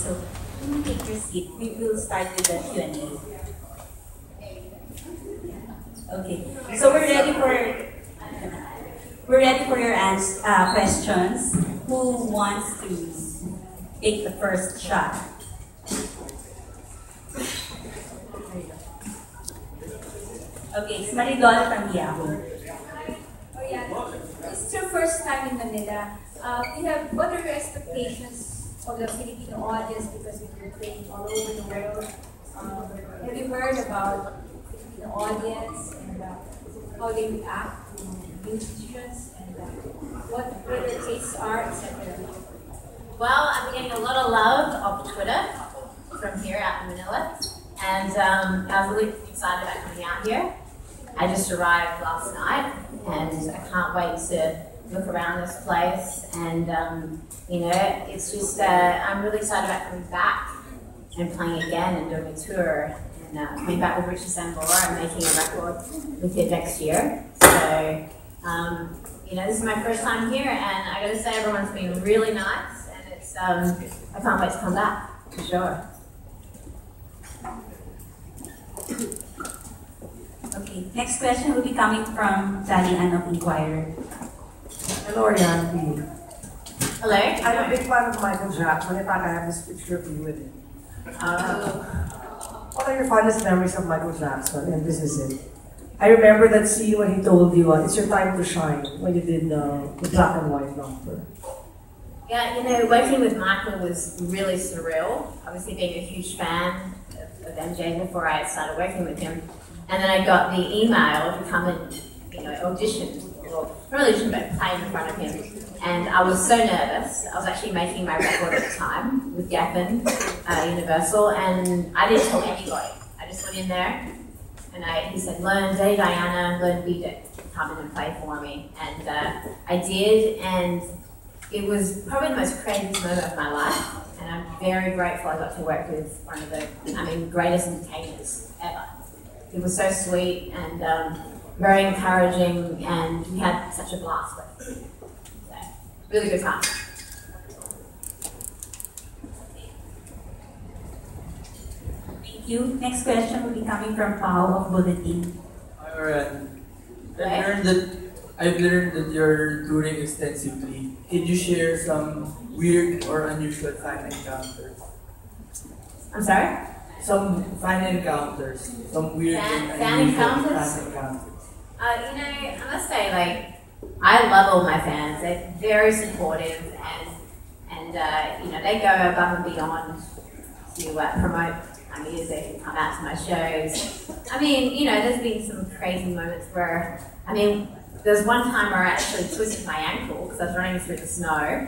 so when you take your seat, we will start with the Q&A. Okay, so we're ready for your questions. Who wants to take the first shot? Okay, it's Maridol from Yahoo. Orianthi, this is your first time in Manila. What are your expectations of the Filipino audience, because you're playing all over the world? Have you heard about the audience and how they react to musicians and what their tastes are, etc.? Well, I'm getting a lot of love off Twitter from here out in Manila, and I was really excited about coming out here. I just arrived last night, and I can't wait to look around this place. And you know, it's just I'm really excited about coming back and playing again and doing a tour. Coming back with Richie Sambora and making a record with him next year. So, you know, this is my first time here, and I gotta say everyone's been really nice, and it's I can't wait to come back, for sure. Okay, next question will be coming from Sally Ann of Inquirer. Hello, Orianthi. Hello. I'm a big fan of Michael Jackson. In fact, I have this picture of you with him. What are your fondest memories of Michael Jackson? And this is it. I remember that scene when he told you, it's your time to shine, when you did the black and white number. Yeah, you know, working with Michael was really surreal. Obviously being a huge fan of MJ before I started working with him. And then I got the email to come and, you know, audition, or not audition, but play in front of him. And I was so nervous. I was actually making my record at the time with Gaffin, Universal, and I didn't tell anybody. I just went in there, and he said, learn Day Diana, learn Beat It, come in and play for me. And I did, and it was probably the most craziest moment of my life. And I'm very grateful I got to work with one of the, greatest entertainers ever. He was so sweet and very encouraging, and we had such a blast with him. So, really good time. Thank you. Next question will be coming from Pao of Bulletin. Hi, Orianthi. I've learned that you're touring extensively. Can you share some weird or unusual fan encounters? I'm sorry? Some fan encounters. Some weird and fan unusual encounters? fan encounters. You know, I must say, like, I love all my fans. They're very supportive, and you know, they go above and beyond to promote my music and come out to my shows. I mean, you know, there's been some crazy moments where, there's one time where I actually twisted my ankle because I was running through the snow,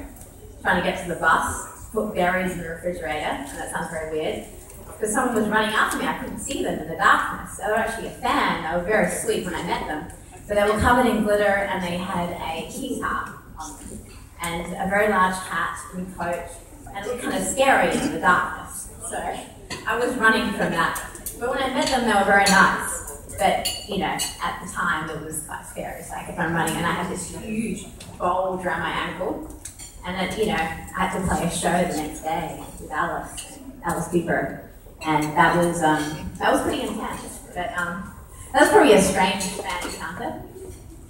trying to get to the bus, put berries in the refrigerator, and that sounds very weird. Because someone was running after me, I couldn't see them in the darkness. They were actually a fan. They were very sweet when I met them. So they were covered in glitter, and they had a key tarp on them, and a very large hat and coat, and it looked kind of scary in the darkness. So I was running from that. But when I met them, they were very nice. But, you know, at the time, it was quite scary. So I kept on running, and I had this huge bulge around my ankle. And then, you know, I had to play a show the next day with Alice Cooper. And that was pretty intense. But that was probably a strange fan encounter.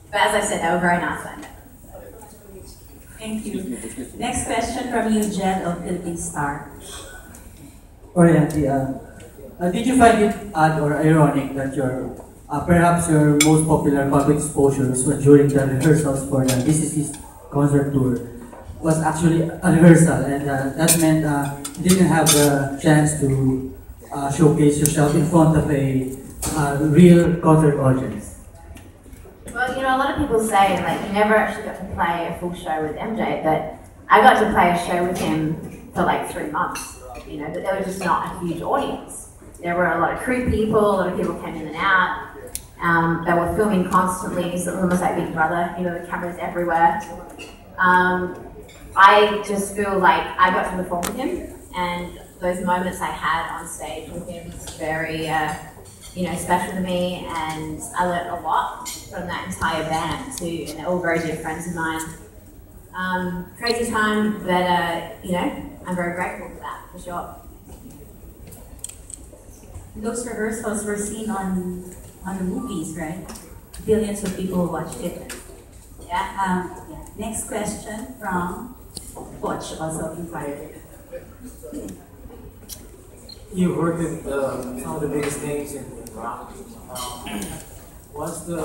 But as I said, they were very nice when I met them. Thank you. Next question from you, Jed of Philippine Star. Orianthi, did you find it odd or ironic that perhaps your most popular public exposures were during the rehearsals for the DCC's concert tour was actually a rehearsal, and that meant you didn't have the chance to showcase yourself in front of a real concert audience? Well, you know, a lot of people say, like, you never actually got to play a full show with MJ, but I got to play a show with him for like 3 months, you know, but there was just not a huge audience. There were a lot of crew people, a lot of people came in and out. They were filming constantly, so it was almost like Big Brother, you know, the cameras everywhere. I just feel like I got to perform with him, and those moments I had on stage with him was very, you know, special to me, and I learned a lot from that entire band too, and they're all very dear friends of mine. Crazy time, but you know, I'm very grateful for that, for sure. Those rehearsals were seen on the movies, right? Billions of people watched it. Yeah. Yeah. Next question from Watch, also inquired. You worked with some of the biggest names in rock. What's the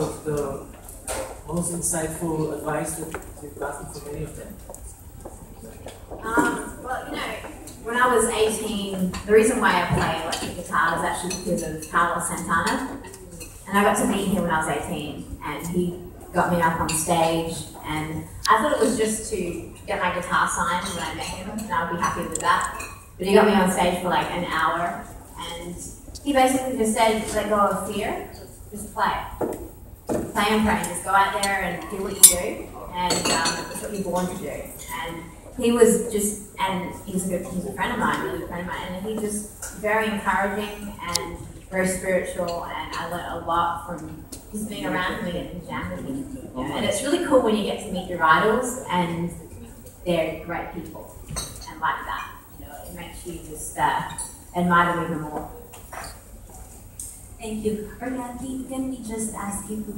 most insightful advice that you've gotten from any of them? Well, you know, when I was 18, the reason why I play electric guitar is actually because of Carlos Santana. And I got to meet him when I was 18, and he got me up on stage, and I thought it was just to get my guitar signed when I met him, and I would be happy with that. But he got me on stage for like an hour, and he basically just said, let go of fear, just play. Play and pray, just go out there and do what you do, and that's what you're born to do. And he was just, and he's a friend of mine, really a friend of mine, and he just very encouraging and very spiritual, and I learned a lot from just being around him and jamming with him. You know? And it's really cool when you get to meet your idols, and they're great people, and like that. You know, it makes you just admire them even more. Thank you. Orianthi, can we just ask you to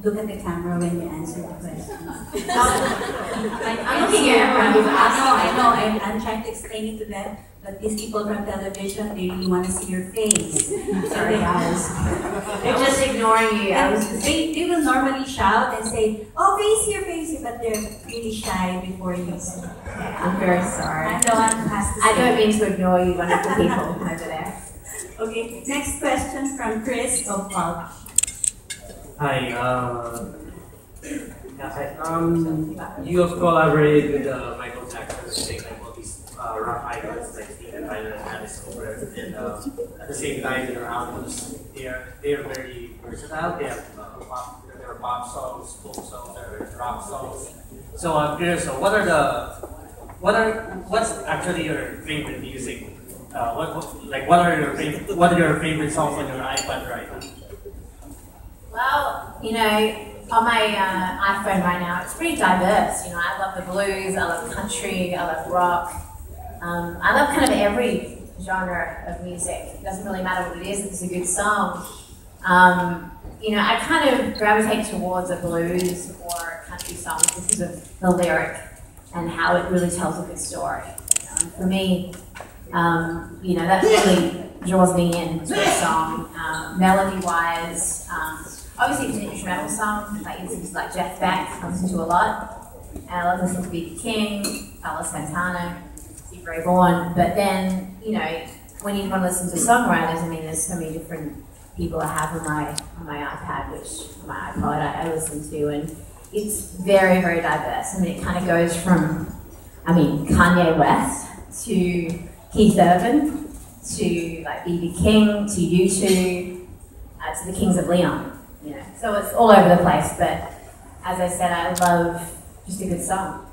look at the camera when you answer the question? I'm looking at everyone. I know. I'm trying to explain it to them, but these people from television, they really want to see your face. Sorry, guys. They're just ignoring you. They will normally shout and say, oh, face here, but they're really shy before you. I'm very sorry. I'm the one who has to say. I don't mean to ignore you, wonderful people over there. Okay, next question from Chris of Pulp. Hi, you have collaborated with Michael Jackson, like all these rock icons like Steven Tyler and Alice Cooper, and at the same time, their albums, they are very versatile. They have there are pop songs, folk songs, there are rock songs. So I'm curious, so what's actually your favorite music? What are your favorite songs on your iPad right now? Well, you know, on my iPhone right now, it's pretty diverse. You know, I love the blues, I love country, I love rock. I love kind of every genre of music. It doesn't really matter what it is, if it's a good song. You know, I kind of gravitate towards a blues or country song because of the lyric and how it really tells a good story. For me, you know, that really draws me into a song. Melody-wise, obviously it's an instrumental song, like instances like Jeff Beck, I listen to a lot. And I love listening to B.B. King, Carlos Santana, Steve Ray Vaughan. But then, you know, when you want to listen to songwriters, I mean, there's so many different people I have on my iPad, my iPod I listen to, and it's very, very diverse. I mean, it kind of goes from, Kanye West to Keith Urban to like B.B. King to U2 to the Kings of Leon. You know, so it's all over the place. But as I said, I love just a good song.